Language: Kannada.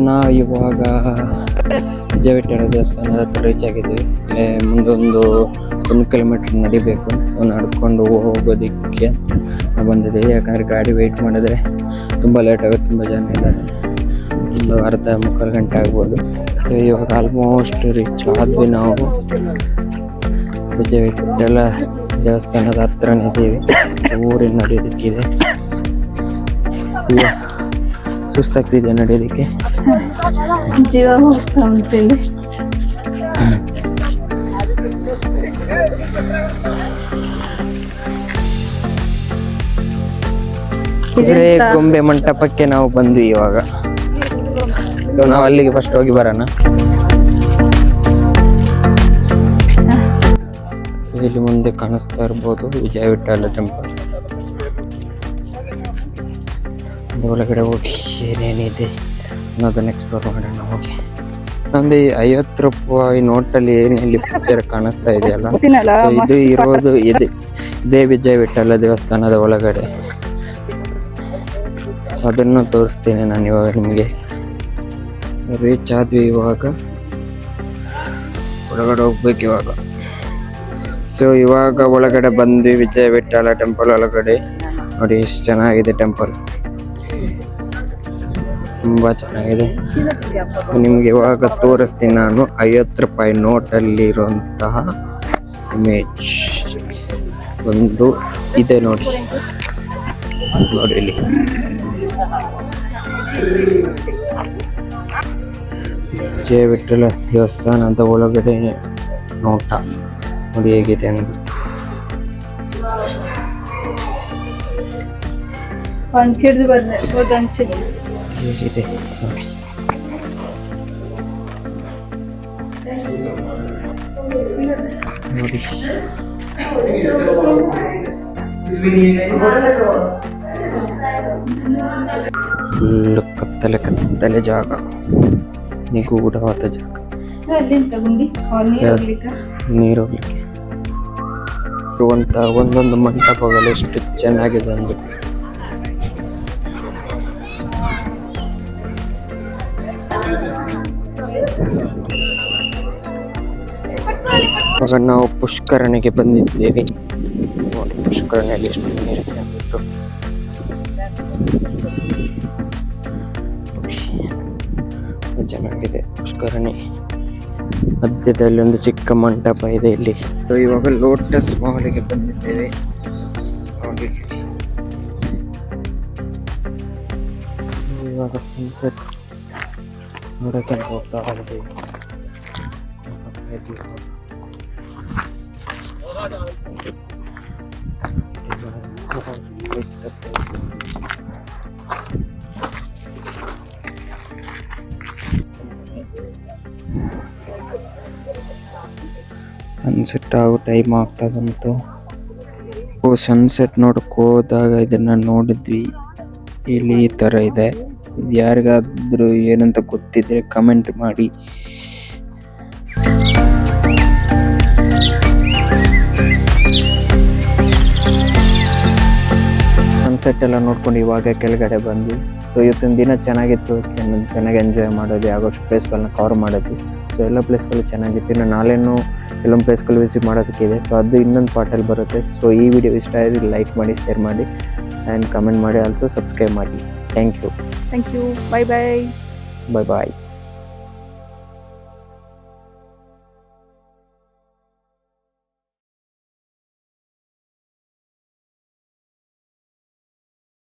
ನಾವು ಇವಾಗ ವಿಜಯವಿಠಲ ದೇವಸ್ಥಾನದ ಹತ್ರ ರೀಚ್ ಆಗಿದ್ದೀವಿ. ಮುಂದೊಂದು 1 ಕಿಲೋಮೀಟರ್ ನಡಿಬೇಕು. ಸೊ ನಡ್ಕೊಂಡು ಹೋಗೋದಕ್ಕೆ ಬಂದಿದ್ದೀವಿ. ಯಾಕಂದರೆ ಗಾಡಿ ವೆಯ್ಟ್ ಮಾಡಿದ್ರೆ ತುಂಬ ಲೇಟ್ ಆಗುತ್ತೆ, ತುಂಬ ಜನ ಇದ್ದಾರೆ. ಒಂದು ಅರ್ಧ ಮುಕ್ಕಾಲು ಗಂಟೆ ಆಗ್ಬೋದು. ಇವಾಗ ಆಲ್ಮೋಸ್ಟ್ ರೀಚ್ ಆದ್ವಿ. ನಾವು ವಿಜಯವಿಠಲ ದೇವಸ್ಥಾನದ ಹತ್ರನೇ ಇದ್ದೀವಿ. ಊರಿನ ನಡೆಯೋದಕ್ಕಿದೆ. ಸುಸ್ತಾಗ್ತಿದೆ ನಡೆಯೋದಕ್ಕೆ, ಜೀವ ಹೋಗ್ತಾ ಉಂಟೇಳಿ. ಗೊಂಬೆ ಮಂಟಪಕ್ಕೆ ನಾವು ಬಂದ್ವಿ ಇವಾಗ. ಸೊ ನಾವು ಅಲ್ಲಿಗೆ ಫಸ್ಟ್ ಹೋಗಿ ಬರೋಣ. ಇಲ್ಲಿ ಮುಂದೆ ಕಾಣಿಸ್ತಾ ಇರ್ಬೋದು ವಿಜಯವಿಠಲ ಟೆಂಪಲ್. ಒಳಗಡೆ ಹೋಗಿ ಏನೇನಿದೆ ಅನ್ನೋದನ್ನ ಎಕ್ಸ್ಪ್ಲೋರ್ ಮಾಡೋಣ. ಹೋಗಿ ನಮ್ದು 50 ರೂಪಾಯಿ ನೋಟಲ್ಲಿ ಏನಲ್ಲಿ ಪಿಕ್ಚರ್ ಕಾಣಿಸ್ತಾ ಇದೆಯಲ್ಲ, ಸೊ ಇದು ಇರೋದು ಇದೇ ವಿಜಯವಿಠಲ ದೇವಸ್ಥಾನದ ಒಳಗಡೆ. ಸೊ ಅದನ್ನು ತೋರಿಸ್ತೀನಿ ನಾನು ಇವಾಗ ನಿಮಗೆ. ರೀಚ್ ಆದ್ವಿ, ಇವಾಗ ಒಳಗಡೆ ಹೋಗ್ಬೇಕು ಇವಾಗ. ಸೊ ಇವಾಗ ಒಳಗಡೆ ಬಂದ್ವಿ ವಿಜಯವಿಠಲ ಟೆಂಪಲ್ ಒಳಗಡೆ. ನೋಡಿ ಎಷ್ಟು ಚೆನ್ನಾಗಿದೆ ಟೆಂಪಲ್, ತುಂಬಾ ಚೆನ್ನಾಗಿದೆ. ನಿಮ್ಗೆ ಇವಾಗ ತೋರಿಸ್ತೀನಿ ನಾನು 50 ರೂಪಾಯಿ ನೋಟಲ್ಲಿ ಇರುವಂತಹ ಇಮೇಜ್ ಒಂದು ಇದೆ ನೋಡಿ. ಇಲ್ಲಿ ವಿಜಯವಿಠಲ ದೇವಸ್ಥಾನದ ಒಳಗಡೆ ನೋಟ ನೋಡಿ ಹೇಗಿದೆ ಅಂದ್ಬಿಟ್ಟು. ಹೇಗಿದೆ ನೋಡಿ. ನೋಡಿ ಫುಲ್ ಕತ್ತಲೆ ಜಾಗ, ನಿಗೂಢವಾದ ಜಾಗ, ನೀರು ಹೋಗ್ಲಿಕ್ಕೆ ಇರುವಂತಹ ಒಂದೊಂದು ಮಂಟಪಗಳು ಎಷ್ಟು ಚೆನ್ನಾಗಿದೆ ಅಂದ್ರೆ. ಇವಾಗ ನಾವು ಪುಷ್ಕರಣಿಗೆ ಬಂದಿದ್ದೇವೆ. ಪುಷ್ಕರಣಿಯಲ್ಲಿ ಎಷ್ಟು ನೀರಿದೆ ಅಂದ್ಬಿಟ್ಟು. ಚೆನ್ನಾಗಿದೆ ಪುಷ್ಕರಣಿ. ಮಧ್ಯದಲ್ಲಿ ಒಂದು ಚಿಕ್ಕ ಮಂಟಪ ಇದೆ ಇಲ್ಲಿ. ಇವಾಗ ಲೋಟಸ್ ಮಾಲಿಗೆ ಬಂದಿದ್ದೇವೆ. ನೋಡಿ ಇವಾಗ ಸನ್ಸೆಟ್ ನೋಡಕ್ಕೆ ಹೋಗ್ತಾ ಇದ್ದೀವಿ. ಸನ್ಸೆಟ್ ಆಗೋ ಟೈಮ್ ಆಗ್ತಾ ಬಂತು. ಸನ್ಸೆಟ್ ನೋಡಕ್ ಹೋದಾಗ ಇದನ್ನ ನೋಡಿದ್ವಿ. ಇಲ್ಲಿ ಈ ತರ ಇದೆ. ಇದು ಯಾರಿಗಾದ್ರೂ ಏನಂತ ಗೊತ್ತಿದ್ರೆ ಕಮೆಂಟ್ ಮಾಡಿ. ಸನ್ಸೆಟ್ ಎಲ್ಲ ನೋಡ್ಕೊಂಡು ಇವಾಗ ಕೆಳಗಡೆ ಬಂದ್ವಿ. ಸೊ ಇವತ್ತಿನ ದಿನ ಚೆನ್ನಾಗಿತ್ತು, ಚೆನ್ನಾಗಿ ಎಂಜಾಯ್ ಮಾಡೋದು, ಆಗೋಷ್ಟು ಪ್ಲೇಸ್ಗಳನ್ನ ಕವರ್ ಮಾಡಿದ್ವಿ. ಸೊ ಎಲ್ಲ ಪ್ಲೇಸ್ಗಳು ಚೆನ್ನಾಗಿತ್ತು. ಇನ್ನು ನಾಳೆನೂ ಕೆಲವೊಂದು ಪ್ಲೇಸ್ಗಳು ವಿಸಿಟ್ ಮಾಡೋದಕ್ಕಿದೆ. ಸೊ ಅದು ಇನ್ನೊಂದು ಪಾರ್ಟಲ್ಲಿ ಬರುತ್ತೆ. ಸೊ ಈ ವಿಡಿಯೋ ಇಷ್ಟ ಆಗಿದೆ ಲೈಕ್ ಮಾಡಿ, ಶೇರ್ ಮಾಡಿ ಆ್ಯಂಡ್ ಕಮೆಂಟ್ ಮಾಡಿ. ಆಲ್ಸೋ ಸಬ್ಸ್ಕ್ರೈಬ್ ಮಾಡಿ. Thank you. Bye bye. Bye bye.